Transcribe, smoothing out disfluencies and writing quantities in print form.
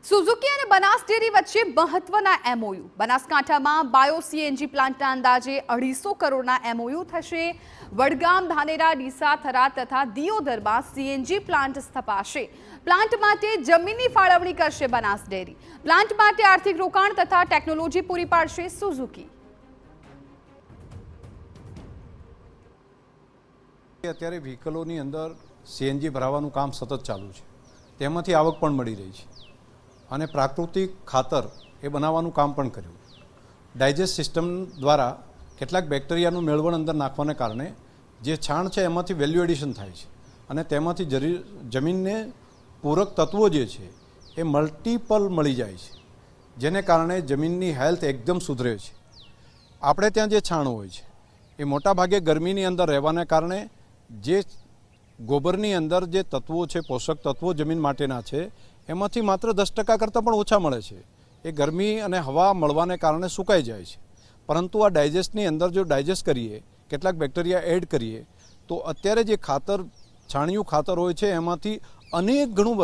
Suzuki અને Banas dairy વચ્ચે મહત્વના એમઓયુ બનાસકાંઠામાં બાયો સીએનજી પ્લાન્ટના અંદાજે 250 કરોડના એમઓયુ થશે। વડગામ, ધાનેરા, ડીસા, થરાદ તથા દિયોદરમાં સીએનજી પ્લાન્ટ સ્થપાશે। પ્લાન્ટ માટે જમીનની ફાળવણી કરશે બનાસ ડેરી। પ્લાન્ટ માટે આર્થિક રોકાણ તથા ટેકનોલોજી પૂરી પાડશે સુઝુકી। અત્યારે વ્હીકલોની અંદર સીએનજી ભરાવાનું કામ સતત ચાલુ છે, તેમાંથી આવક પણ મળી રહી છે અને પ્રાકૃતિક ખાતર એ બનાવવાનું કામ પણ કર્યું। ડાયજેસ્ટ સિસ્ટમ દ્વારા કેટલાક બેક્ટેરિયાનું મેળવણ અંદર નાખવાને કારણે જે છાણ છે એમાંથી વેલ્યુ એડિશન થાય છે અને તેમાંથી જમીનને પૂરક તત્વો જે છે એ મલ્ટિપલ મળી જાય છે, જેને કારણે જમીનની હેલ્થ એકદમ સુધરે છે। આપણે ત્યાં જે છાણ હોય છે એ મોટાભાગે ગરમીની અંદર રહેવાને કારણે જે ગોબરની અંદર જે તત્વો છે, પોષક તત્વો જમીન માટેના છે, એમાંથી માત્ર 10% કરતાં પણ ઓછા મળે છે। એ ગરમી અને હવા મળવાને કારણે સુકાઈ જાય છે, પરંતુ આ ડાયજેસ્ટની અંદર જો ડાયજેસ્ટ કરીએ, કેટલાક બેક્ટેરિયા એડ કરીએ, તો અત્યારે જે ખાતર છાણિયું ખાતર હોય છે એમાંથી અનેક ગણું